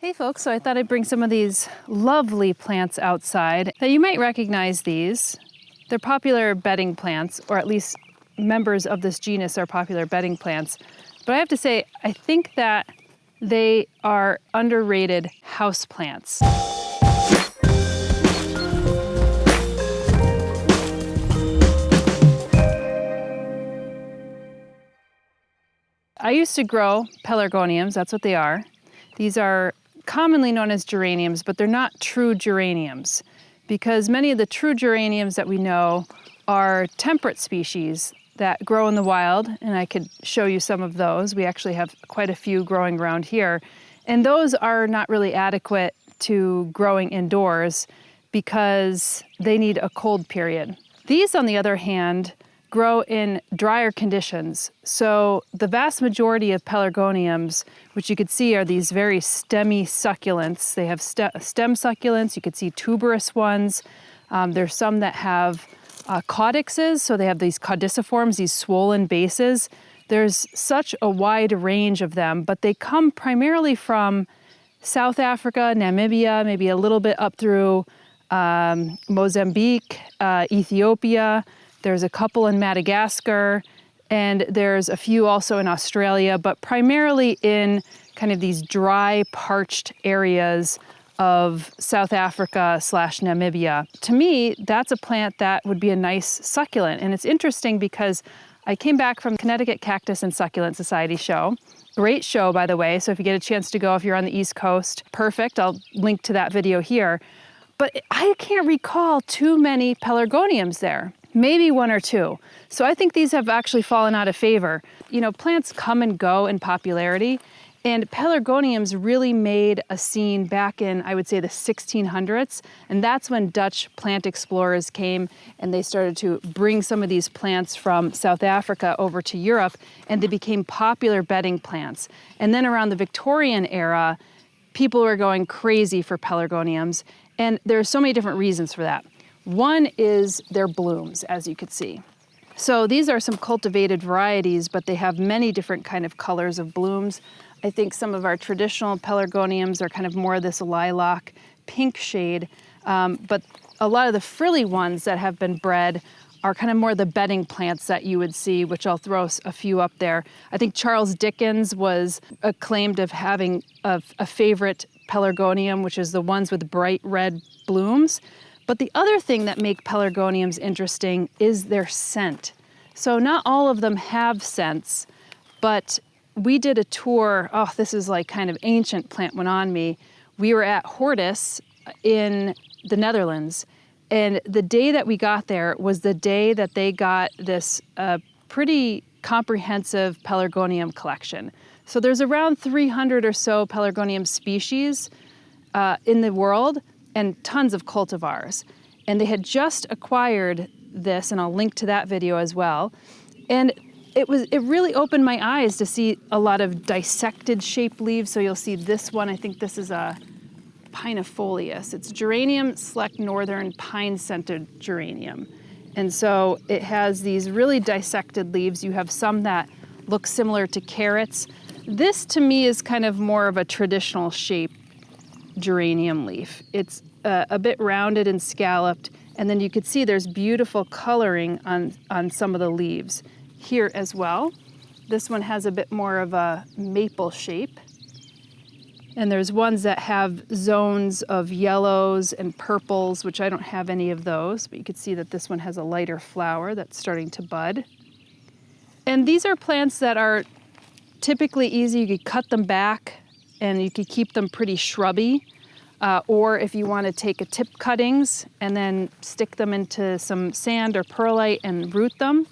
Hey folks, so I thought I'd bring some of these lovely plants outside. Now you might recognize these. They're popular bedding plants, or at least members of this genus are popular bedding plants. But I have to say, I think that they are underrated houseplants. I used to grow pelargoniums, that's what they are. These are commonly known as geraniums, but they're not true geraniums because many of the true geraniums that we know are temperate species that grow in the wild, and I could show you some of those. We actually have quite a few growing around here, and those are not really adequate to growing indoors because they need a cold period. These, on the other hand, grow in drier conditions. So the vast majority of pelargoniums, which you could see are these very stemmy succulents. They have stem succulents. You could see tuberous ones. There's some that have caudixes, so they have these caudiciforms, these swollen bases. There's such a wide range of them, but they come primarily from South Africa, Namibia, maybe a little bit up through Mozambique, Ethiopia. There's a couple in Madagascar, and there's a few also in Australia, but primarily in kind of these dry, parched areas of South Africa / Namibia. To me, that's a plant that would be a nice succulent. And it's interesting because I came back from Connecticut Cactus and Succulent Society show. Great show, by the way, so if you get a chance to go, if you're on the East Coast, perfect. I'll link to that video here. But I can't recall too many pelargoniums there. Maybe one or two. So I think these have actually fallen out of favor. You know, plants come and go in popularity, and pelargoniums really made a scene back in, I would say, the 1600s, and that's when Dutch plant explorers came and they started to bring some of these plants from South Africa over to Europe, and they became popular bedding plants. And then around the Victorian era, people were going crazy for pelargoniums, and there are so many different reasons for that. One is their blooms, as you could see. So these are some cultivated varieties, but they have many different kind of colors of blooms. I think some of our traditional pelargoniums are kind of more this lilac pink shade, but a lot of the frilly ones that have been bred are kind of more the bedding plants that you would see, which I'll throw a few up there. I think Charles Dickens was acclaimed of having a favorite pelargonium, which is the ones with bright red blooms. But the other thing that make pelargoniums interesting is their scent. So not all of them have scents, but we did a tour. Oh, this is like kind of ancient plant went on me. We were at Hortus in the Netherlands, and the day that we got there was the day that they got this pretty comprehensive pelargonium collection. So there's around 300 or so pelargonium species in the world, and tons of cultivars. And they had just acquired this, and I'll link to that video as well. And it really opened my eyes to see a lot of dissected shaped leaves. So you'll see this one, I think this is a pinifolius. It's geranium select northern pine-scented geranium. And so it has these really dissected leaves. You have some that look similar to carrots. This to me is kind of more of a traditional shape geranium leaf. It's a bit rounded and scalloped, and then you could see there's beautiful coloring on some of the leaves here as well. This one has a bit more of a maple shape, and there's ones that have zones of yellows and purples, which I don't have any of those, but you could see that this one has a lighter flower that's starting to bud. And these are plants that are typically easy. You could cut them back and you could keep them pretty shrubby, or if you want to take tip cuttings and then stick them into some sand or perlite and root them.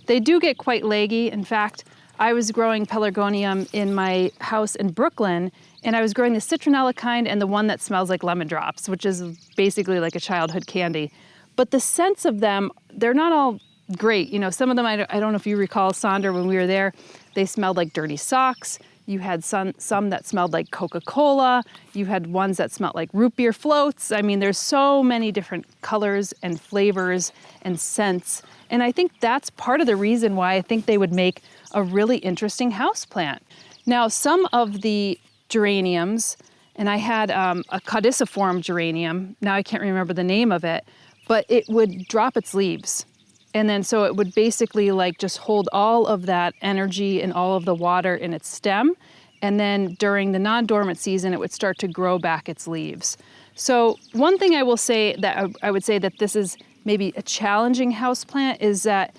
They do get quite leggy. In fact, I was growing pelargonium in my house in Brooklyn, and I was growing the citronella kind and the one that smells like lemon drops, which is basically like a childhood candy. But the scents of them, they're not all great. You know, some of them, I don't know if you recall, Sandra, when we were there, they smelled like dirty socks. You had some that smelled like Coca-Cola. You had ones that smelled like root beer floats. I mean, there's so many different colors and flavors and scents. And I think that's part of the reason why I think they would make a really interesting houseplant. Now, some of the geraniums And I had a caudiciform geranium. Now I can't remember the name of it, but it would drop its leaves. And then so it would basically like just hold all of that energy and all of the water in its stem. And then during the non-dormant season, it would start to grow back its leaves. So one thing I will say that I would say that this is maybe a challenging houseplant is that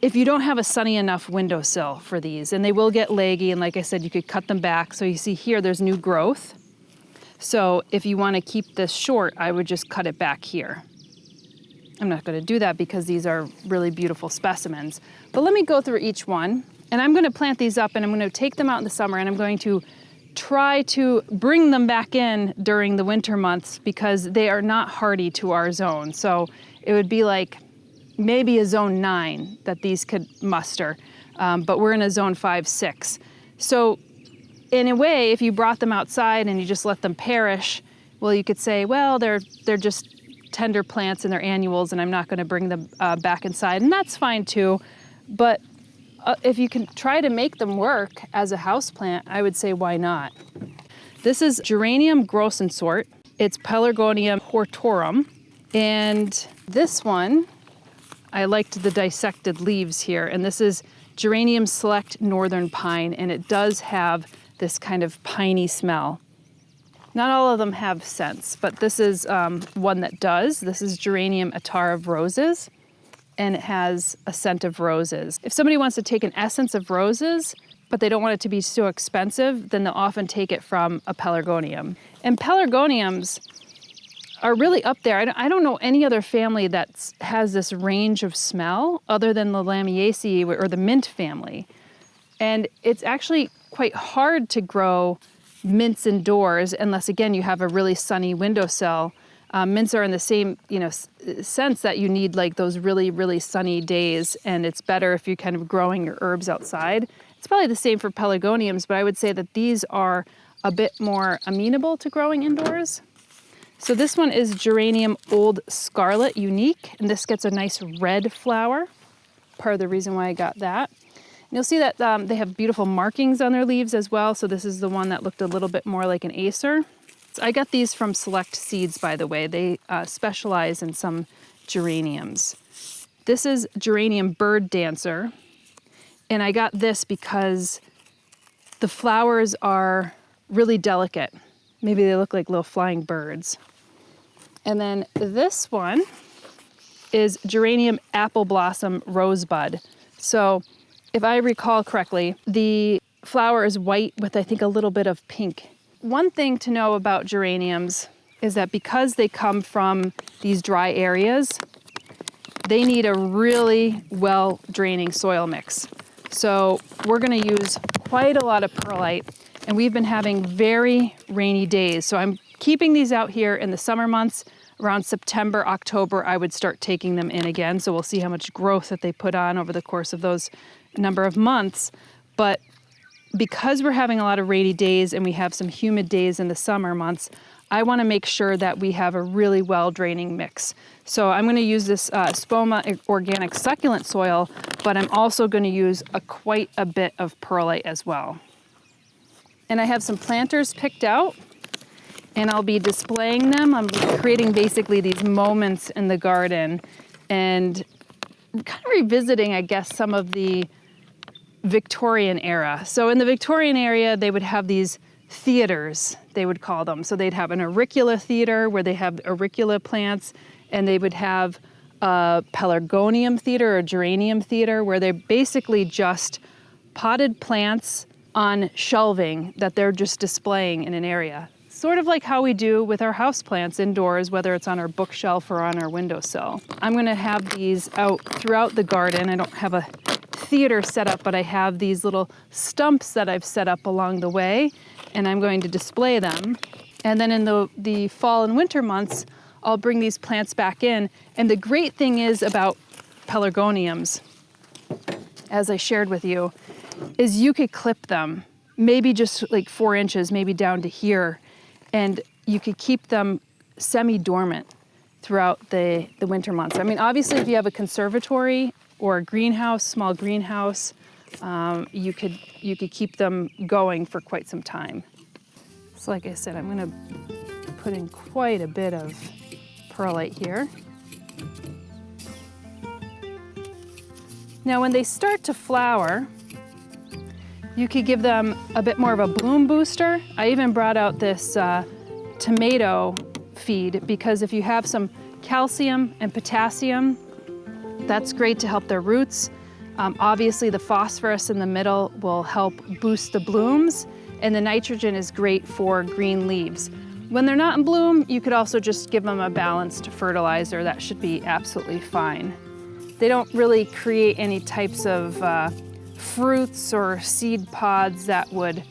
if you don't have a sunny enough windowsill for these, and they will get leggy, and like I said, you could cut them back. So you see here, there's new growth. So if you want to keep this short, I would just cut it back here. I'm not going to do that because these are really beautiful specimens. But let me go through each one. And I'm going to plant these up and I'm going to take them out in the summer and I'm going to try to bring them back in during the winter months because they are not hardy to our zone. So it would be like maybe a zone 9 that these could muster, but we're in a zone 5, 6. So in a way, if you brought them outside and you just let them perish, well, you could say, well, they're just tender plants and they're annuals and I'm not going to bring them back inside, and that's fine too. But if you can try to make them work as a houseplant, I would say why not? This is Geranium grossensort. It's Pelargonium hortorum. And this one, I liked the dissected leaves here. And this is Geranium select northern pine. And it does have this kind of piney smell. Not all of them have scents, but this is one that does. This is Geranium attar of roses. And it has a scent of roses. If somebody wants to take an essence of roses, but they don't want it to be so expensive, then they'll often take it from a pelargonium. And pelargoniums are really up there. I don't know any other family that has this range of smell other than the Lamiaceae or the mint family. And it's actually quite hard to grow mints indoors unless, again, you have a really sunny windowsill. Mints are in the same, sense that you need like those really, really sunny days, and it's better if you're kind of growing your herbs outside. It's probably the same for pelargoniums, but I would say that these are a bit more amenable to growing indoors. So this one is Geranium Old Scarlet Unique, and this gets a nice red flower. Part of the reason why I got that. And you'll see that they have beautiful markings on their leaves as well. So this is the one that looked a little bit more like an acer. I got these from Select Seeds, by the way. They specialize in some geraniums. This is Geranium Bird Dancer, and I got this because the flowers are really delicate. Maybe they look like little flying birds. And then this one is Geranium Apple Blossom Rosebud. So if I recall correctly, the flower is white with, I think, a little bit of pink. One thing to know about geraniums is that because they come from these dry areas, they need a really well-draining soil mix. So we're going to use quite a lot of perlite, and we've been having very rainy days. So I'm keeping these out here in the summer months. Around September, October, I would start taking them in again. So we'll see how much growth that they put on over the course of those number of months. But because we're having a lot of rainy days and we have some humid days in the summer months, I want to make sure that we have a really well-draining mix. So I'm going to use this Spoma organic succulent soil, but I'm also going to use quite a bit of perlite as well. And I have some planters picked out, and I'll be displaying them. I'm creating basically these moments in the garden and kind of revisiting, I guess, some of the Victorian era. So in the Victorian era, they would have these theaters, they would call them. So they'd have an auricula theater where they have auricula plants, and they would have a pelargonium theater or geranium theater where they're basically just potted plants on shelving that they're just displaying in an area. Sort of like how we do with our houseplants indoors, whether it's on our bookshelf or on our windowsill. I'm going to have these out throughout the garden. I don't have a theater set up, but I have these little stumps that I've set up along the way, and I'm going to display them. And then in the fall and winter months, I'll bring these plants back in. And the great thing is about pelargoniums, as I shared with you, is you could clip them, maybe just like 4 inches, maybe down to here, and you could keep them semi-dormant throughout the winter months. I mean, obviously, if you have a conservatory or a greenhouse, small greenhouse, you could keep them going for quite some time. So like I said, I'm gonna put in quite a bit of perlite here. Now when they start to flower, you could give them a bit more of a bloom booster. I even brought out this tomato feed because if you have some calcium and potassium, that's great to help their roots. Obviously the phosphorus in the middle will help boost the blooms, and the nitrogen is great for green leaves. When they're not in bloom, you could also just give them a balanced fertilizer. That should be absolutely fine. They don't really create any types of fruits or seed pods that would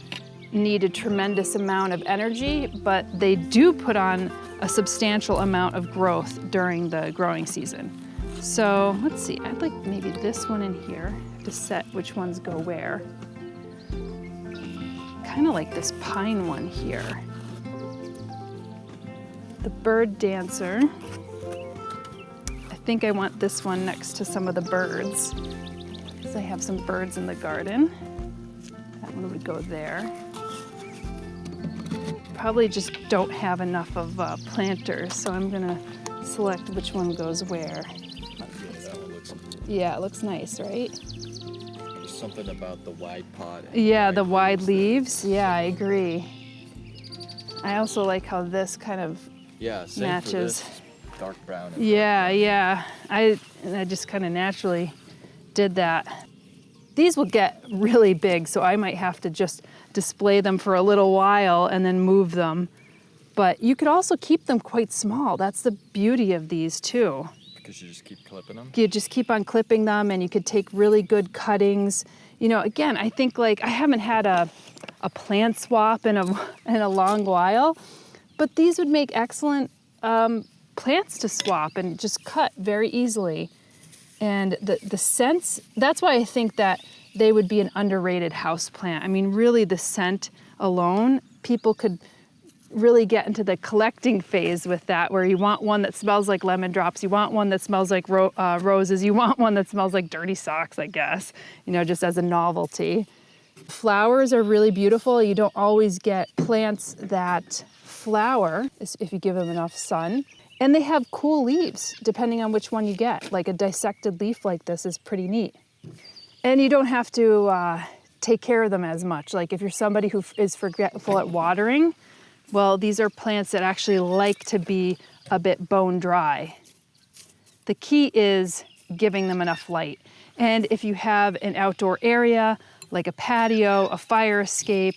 need a tremendous amount of energy, but they do put on a substantial amount of growth during the growing season. So let's see, I'd like maybe this one in here to set which ones go where. Kind of like this pine one here. The bird dancer. I think I want this one next to some of the birds, because I have some birds in the garden. That one would go there. Probably just don't have enough of planters, so I'm gonna select which one goes where. That one looks cool. Yeah, it looks nice, right? There's something about the wide pod. Yeah, the wide leaves. Yeah, I agree. I also like how this kind of matches. For this, dark brown. Yeah. I just kind of naturally did that. These will get really big, so I might have to just display them for a little while and then move them. But you could also keep them quite small. That's the beauty of these too. Because you just keep clipping them? You just keep on clipping them, and you could take really good cuttings. You know, again, I think like I haven't had a plant swap in a long while, but these would make excellent plants to swap and just cut very easily. And the scents, that's why I think that they would be an underrated houseplant. I mean, really the scent alone, people could really get into the collecting phase with that, where you want one that smells like lemon drops, you want one that smells like roses, you want one that smells like dirty socks, I guess, you know, just as a novelty. Flowers are really beautiful. You don't always get plants that flower if you give them enough sun. And they have cool leaves, depending on which one you get. Like a dissected leaf like this is pretty neat. And you don't have to take care of them as much. Like if you're somebody who is forgetful at watering, well, these are plants that actually like to be a bit bone dry. The key is giving them enough light. And if you have an outdoor area, like a patio, a fire escape,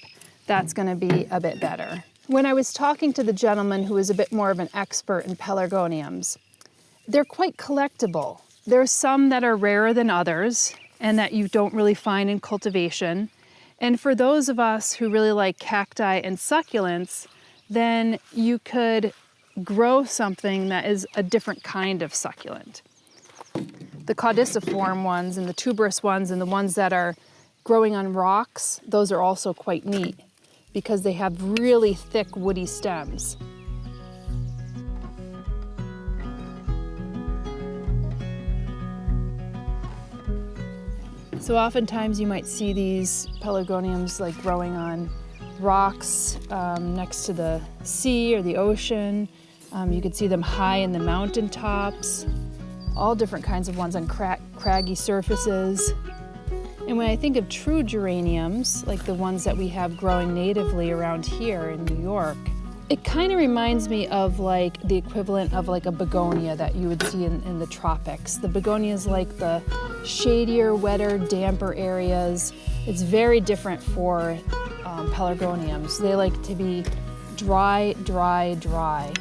that's gonna be a bit better. When I was talking to the gentleman who is a bit more of an expert in pelargoniums, they're quite collectible. There's some that are rarer than others and that you don't really find in cultivation. And for those of us who really like cacti and succulents, then you could grow something that is a different kind of succulent. The caudiciform ones and the tuberous ones and the ones that are growing on rocks, those are also quite neat, because they have really thick woody stems. So oftentimes you might see these pelargoniums like growing on rocks next to the sea or the ocean. You could see them high in the mountain tops, all different kinds of ones on craggy surfaces. And when I think of true geraniums, like the ones that we have growing natively around here in New York, it kind of reminds me of like the equivalent of like a begonia that you would see in the tropics. The begonias like the shadier, wetter, damper areas. It's very different for pelargoniums. They like to be dry, dry, dry.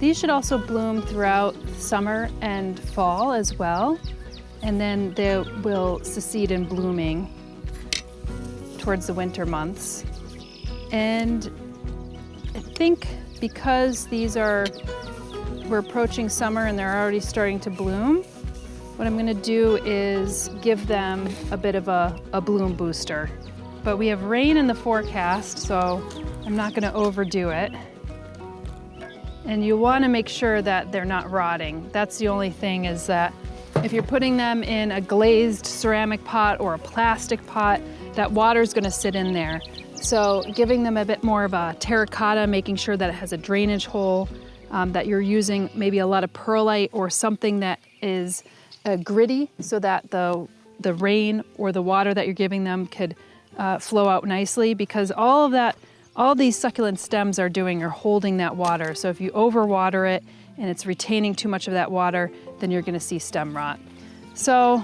These should also bloom throughout summer and fall as well, and then they will succeed in blooming towards the winter months. And I think because we're approaching summer and they're already starting to bloom, what I'm gonna do is give them a bit of a bloom booster. But we have rain in the forecast, so I'm not gonna overdo it. And you wanna make sure that they're not rotting. That's the only thing, is that if you're putting them in a glazed ceramic pot or a plastic pot, that water's gonna sit in there. So giving them a bit more of a terracotta, making sure that it has a drainage hole, that you're using maybe a lot of perlite or something that is gritty, so that the rain or the water that you're giving them could flow out nicely, because all these succulent stems are holding that water. So if you overwater it and it's retaining too much of that water, then you're gonna see stem rot. So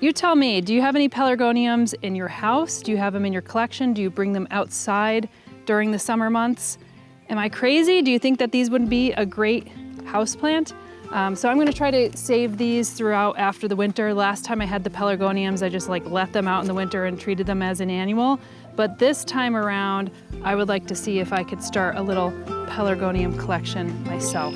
you tell me, do you have any pelargoniums in your house? Do you have them in your collection? Do you bring them outside during the summer months? Am I crazy? Do you think that these would be a great houseplant? So I'm gonna try to save these throughout after the winter. Last time I had the pelargoniums, I just let them out in the winter and treated them as an annual. But this time around, I would like to see if I could start a little pelargonium collection myself.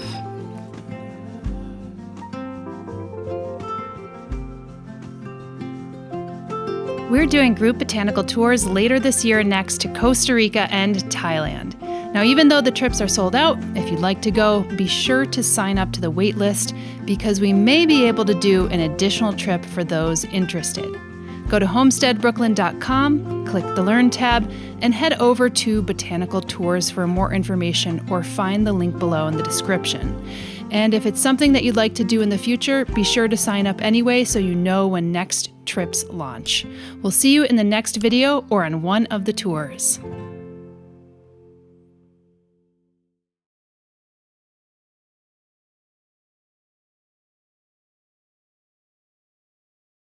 We're doing group botanical tours later this year and next to Costa Rica and Thailand. Now, even though the trips are sold out, if you'd like to go, be sure to sign up to the wait list, because we may be able to do an additional trip for those interested. Go to homesteadbrooklyn.com, click the Learn tab, and head over to Botanical Tours for more information, or find the link below in the description. And if it's something that you'd like to do in the future, be sure to sign up anyway so you know when next trips launch. We'll see you in the next video or on one of the tours.